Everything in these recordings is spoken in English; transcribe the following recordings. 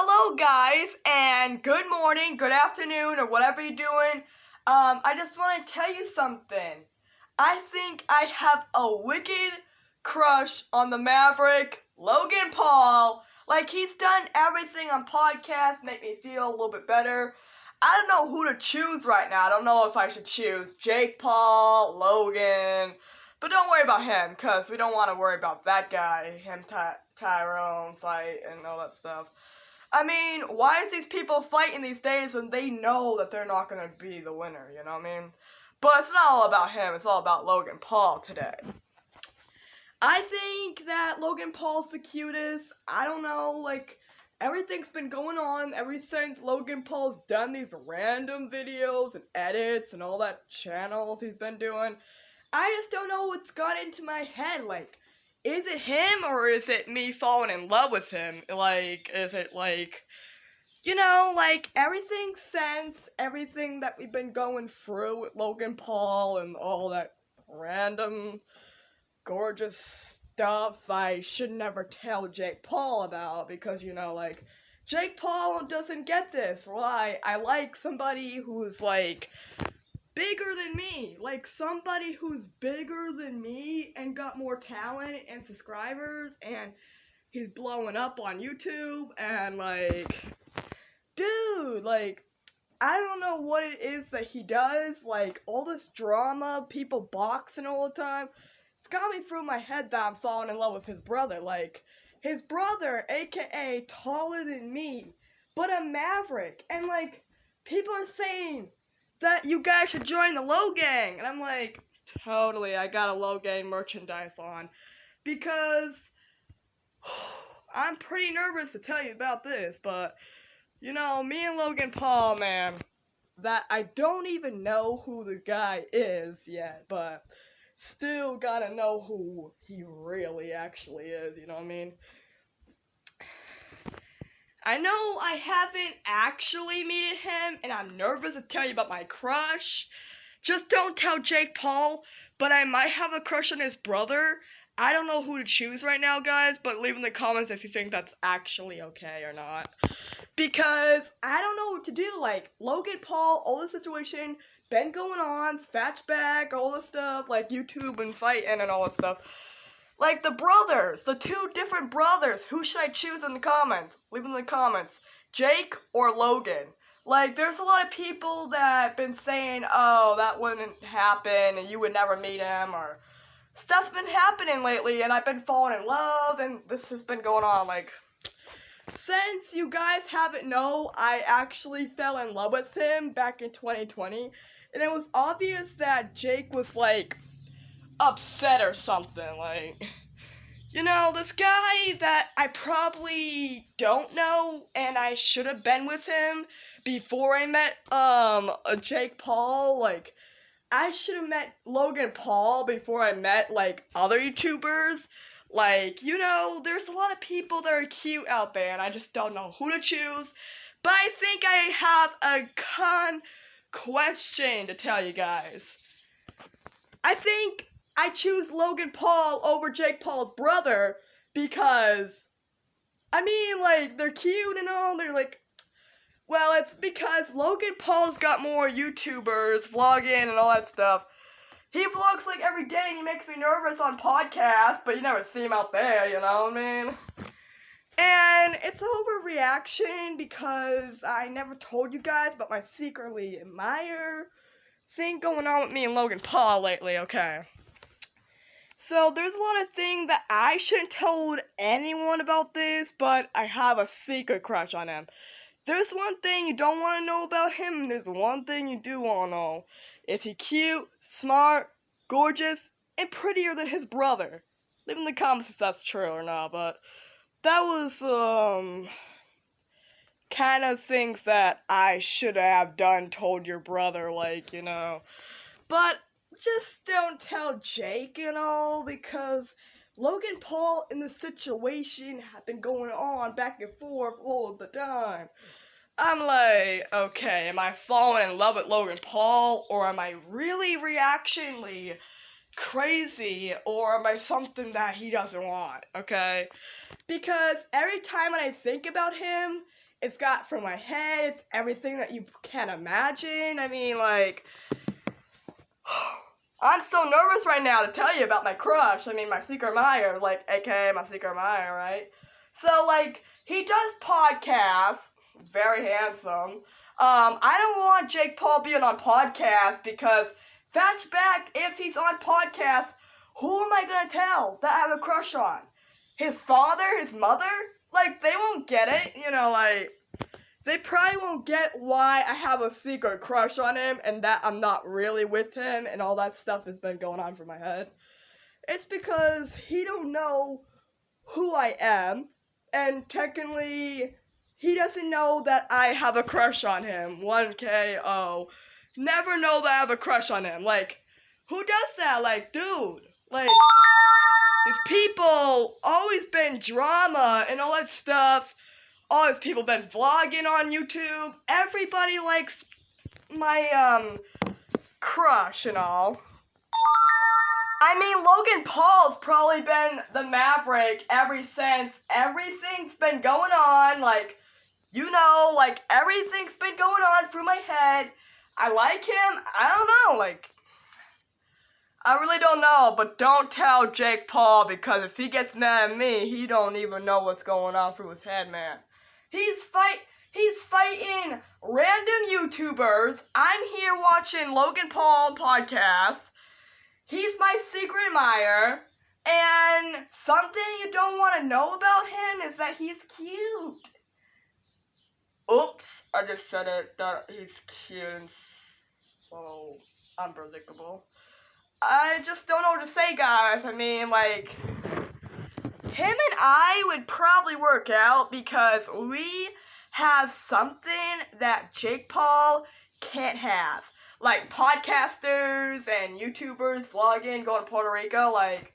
Hello guys, and good morning, good afternoon, or whatever you're doing. I just want to tell you something. I think I have a wicked crush on the Maverick, Logan Paul. Like, he's done everything on podcasts, make me feel a little bit better. I don't know who to choose right now. I don't know if I should choose Jake Paul, Logan, but don't worry about him, because we don't want to worry about that guy, him, Tyrone fight, and all that stuff. I mean, why is these people fighting these days when they know that they're not going to be the winner, you know what I mean? But it's not all about him, it's all about Logan Paul today. I think that Logan Paul's the cutest. I don't know, like, everything's been going on ever since Logan Paul's done these random videos and edits and all that channels he's been doing. I just don't know what's got into my head, like, is it him, or is it me falling in love with him? Like, is it like, like, everything since everything that we've been going through with Logan Paul and all that random, gorgeous stuff I should never tell Jake Paul about, because, like, Jake Paul doesn't get this. Why? I like somebody who's, like, bigger than me, like somebody who's bigger than me and got more talent and subscribers, and he's blowing up on YouTube, and like, dude, like, I don't know what it is that he does, like, all this drama, people boxing all the time, it's got me through my head that I'm falling in love with his brother. Like, his brother, aka taller than me, but a maverick, and like, people are saying that you guys should join the Low Gang. And I'm like, totally, I got a Low Gang merchandise on. Because I'm pretty nervous to tell you about this, but, me and Logan Paul, man, that I don't even know who the guy is yet, but still gotta know who he really actually is, you know what I mean? I know I haven't actually met him, and I'm nervous to tell you about my crush. Just don't tell Jake Paul, but I might have a crush on his brother. I don't know who to choose right now, guys, but leave in the comments if you think that's actually okay or not. Because I don't know what to do. Like, Logan Paul, all the situation, been going on, Fatchback, all this stuff, like YouTube and fighting and all that stuff. Like, the brothers, the two different brothers, who should I choose in the comments? Leave in the comments. Jake or Logan? Like, there's a lot of people that been saying, oh, that wouldn't happen, and you would never meet him, or stuff's been happening lately, and I've been falling in love, and this has been going on, like, since you guys haven't known, I actually fell in love with him back in 2020, and it was obvious that Jake was, like, upset or something, like, this guy that I probably don't know, and I should have been with him before I met, Jake Paul. Like, I should have met Logan Paul before I met, like, other YouTubers. Like, there's a lot of people that are cute out there, and I just don't know who to choose. But I think I have a question to tell you guys. I think I choose Logan Paul over Jake Paul's brother because, I mean, like, they're cute and all, they're like, well, it's because Logan Paul's got more YouTubers vlogging and all that stuff. He vlogs, like, every day, and he makes me nervous on podcasts, but you never see him out there, you know what I mean? And it's overreaction because I never told you guys about my secretly admire thing going on with me and Logan Paul lately, okay? So there's a lot of things that I shouldn't told anyone about this, but I have a secret crush on him. There's one thing you don't want to know about him, and there's one thing you do want to know. Is he cute, smart, gorgeous, and prettier than his brother? Leave in the comments if that's true or not, but that was, kind of things that I should have done, told your brother, like, But just don't tell Jake and all, because Logan Paul and the situation have been going on back and forth all the time. I'm like, okay, am I falling in love with Logan Paul, or am I really reactionally crazy, or am I something that he doesn't want, okay? Because every time when I think about him, It's got from my head. It's everything that you can imagine. I mean, like, I'm so nervous right now to tell you about my crush. I mean, my secret admirer, like, aka my secret admirer, right? So, like, he does podcasts. Very handsome. I don't want Jake Paul being on podcasts because that's back if he's on podcasts. Who am I gonna tell that I have a crush on? His father? His mother? Like, they won't get it, you know, like, they probably won't get why I have a secret crush on him and that I'm not really with him and all that stuff has been going on for my head. It's because he don't know who I am, and technically, he doesn't know that I have a crush on him. 1KO. Never know that I have a crush on him. Like, who does that? Like, dude. Like, these people always been drama and all that stuff. All these people been vlogging on YouTube. Everybody likes my, crush and all. I mean, Logan Paul's probably been the Maverick ever since everything's been going on, like, you know, like, everything's been going on through my head. I like him, I don't know, like, I really don't know, but don't tell Jake Paul, because if he gets mad at me, he don't even know what's going on through his head, man. He's fighting random YouTubers. I'm here watching Logan Paul podcasts. He's my secret admirer, and something you don't want to know about him is that he's cute. Oops, I just said it, that he's cute and so unpredictable. I just don't know what to say, guys. I mean, like, him and I would probably work out because we have something that Jake Paul can't have. Like, podcasters and YouTubers vlogging, going to Puerto Rico, like,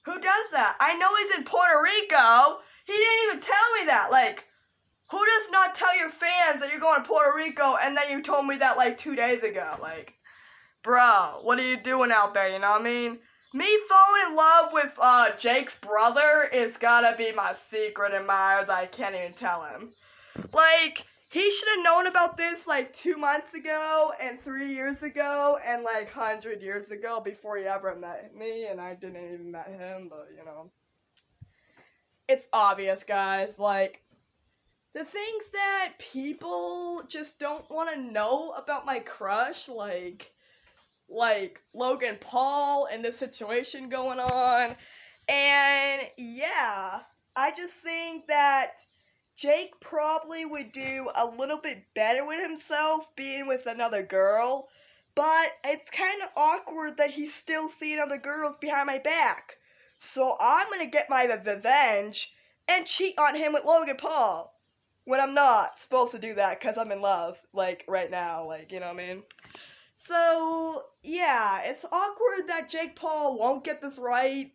who does that? I know he's in Puerto Rico. He didn't even tell me that. Like, who does not tell your fans that you're going to Puerto Rico and then you told me that, like, 2 days ago? Like, bro, what are you doing out there, you know what I mean? Me falling in love with, Jake's brother is gotta be my secret admirer that I can't even tell him. Like, he should have known about this like 2 months ago and 3 years ago and like 100 years ago before he ever met me, and I didn't even met him, but you know. It's obvious, guys, like, the things that people just don't want to know about my crush, like Logan Paul and the situation going on, and yeah, I just think that Jake probably would do a little bit better with himself being with another girl, but it's kind of awkward that he's still seeing other girls behind my back. So I'm gonna get my revenge and cheat on him with Logan Paul when I'm not supposed to do that because I'm in love, like, right now, like, you know what I mean? So, yeah, it's awkward that Jake Paul won't get this right.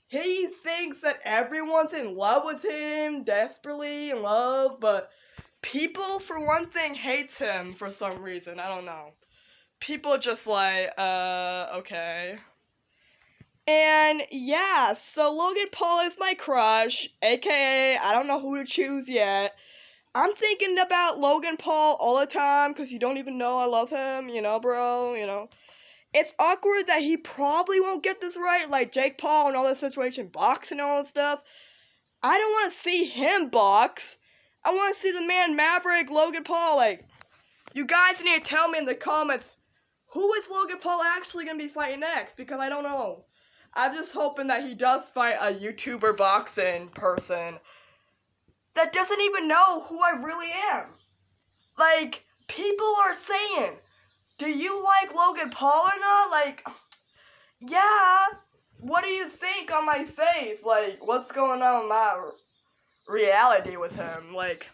He thinks that everyone's in love with him, desperately in love, but people, for one thing, hates him for some reason. I don't know. People just like, okay. And yeah, so Logan Paul is my crush, aka I don't know who to choose yet. I'm thinking about Logan Paul all the time because you don't even know I love him, you know, bro, you know. It's awkward that he probably won't get this right, like Jake Paul and all this situation, boxing and all that stuff. I don't want to see him box. I want to see the man Maverick, Logan Paul, like, you guys need to tell me in the comments, who is Logan Paul actually going to be fighting next? Because I don't know. I'm just hoping that he does fight a YouTuber boxing person that doesn't even know who I really am. Like, people are saying, do you like Logan Paul or not? Like, yeah. What do you think on my face? Like, what's going on with my reality with him? Like,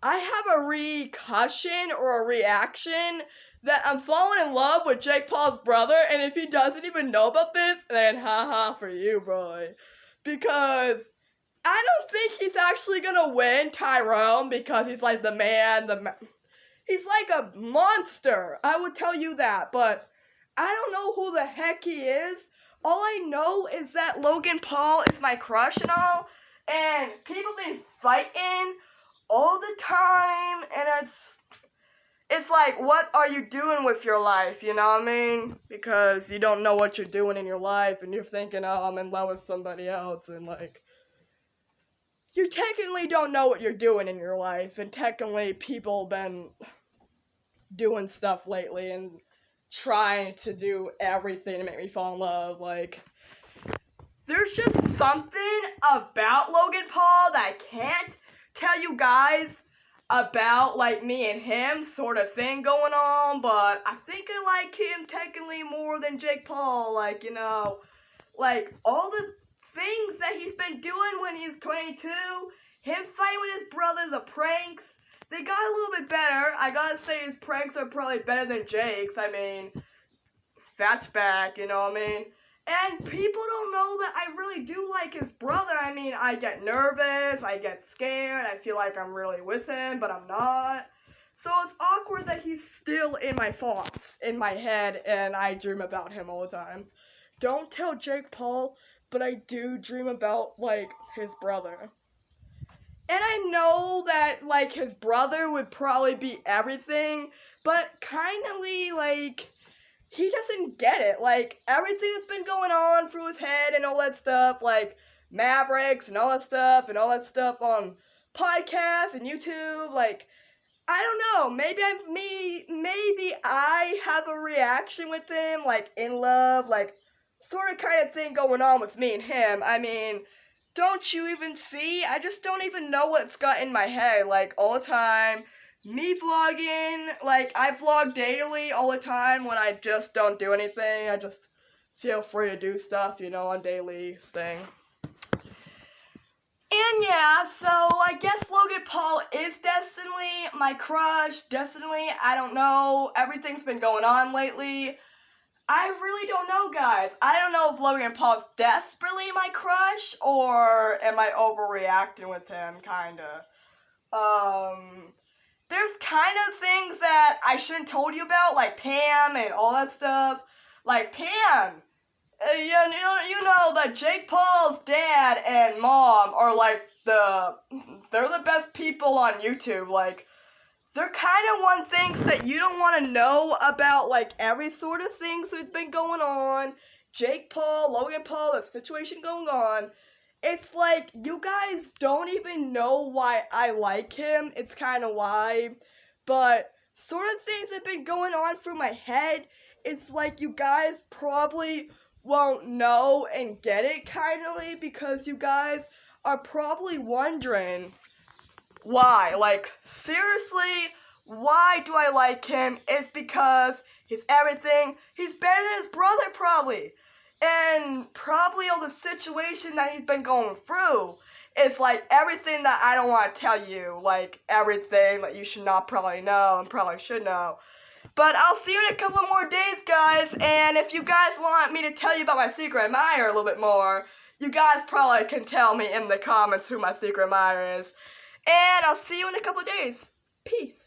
I have a recussion or a reaction that I'm falling in love with Jake Paul's brother, and if he doesn't even know about this, then haha for you, boy. Because I don't think he's actually gonna win Tyrone because he's like the man, he's like a monster, I would tell you that, but I don't know who the heck he is. All I know is that Logan Paul is my crush and all, and people been fighting all the time, and it's like, what are you doing with your life, you know what I mean? Because you don't know what you're doing in your life, and you're thinking, oh, I'm in love with somebody else, and like, you technically don't know what you're doing in your life, and technically people been doing stuff lately, and trying to do everything to make me fall in love, like, there's just something about Logan Paul that I can't tell you guys about, like, me and him sort of thing going on, but I think I like him technically more than Jake Paul, like, you know, like, all the things that he's been doing when he's 22, him fighting with his brother, the pranks, they got a little bit better. I gotta say his pranks are probably better than Jake's. I mean, that's back, you know what I mean? And people don't know that I really do like his brother. I mean, I get nervous, I get scared, I feel like I'm really with him, but I'm not. So it's awkward that he's still in my thoughts, in my head, and I dream about him all the time. Don't tell Jake Paul, but I do dream about, like, his brother. And I know that, like, his brother would probably be everything, but kindly, like, he doesn't get it. Like, everything that's been going on through his head and all that stuff, like, Mavericks and all that stuff on podcasts and YouTube, like, I don't know, maybe I have a reaction with him, like, in love, like, sort of kind of thing going on with me and him. I mean, don't you even see? I just don't even know what's got in my head, like, all the time. Me vlogging, like, I vlog daily all the time when I just don't do anything. I just feel free to do stuff, you know, on daily thing. And yeah, so I guess Logan Paul is definitely my crush. Definitely, I don't know. Everything's been going on lately. I really don't know, guys. I don't know if Logan Paul's desperately my crush, or am I overreacting with him, kinda. There's kind of things that I shouldn't told you about, like Pam and all that stuff. Like Pam, you know that Jake Paul's dad and mom are like they're the best people on YouTube. Like, they're kind of one things that you don't want to know about, like, every sort of things that's been going on. Jake Paul, Logan Paul, the situation going on. It's like, you guys don't even know why I like him. It's kind of why. But sort of things that have been going on through my head. It's like you guys probably won't know and get it, kindly, because you guys are probably wondering why. Like, seriously, why do I like him? It's because he's everything. He's better than his brother, probably. And probably all the situation that he's been going through is like everything that I don't want to tell you. Like, everything that you should not probably know and probably should know. But I'll see you in a couple more days, guys. And if you guys want me to tell you about my secret admirer a little bit more, you guys probably can tell me in the comments who my secret admirer is. And I'll see you in a couple of days. Peace.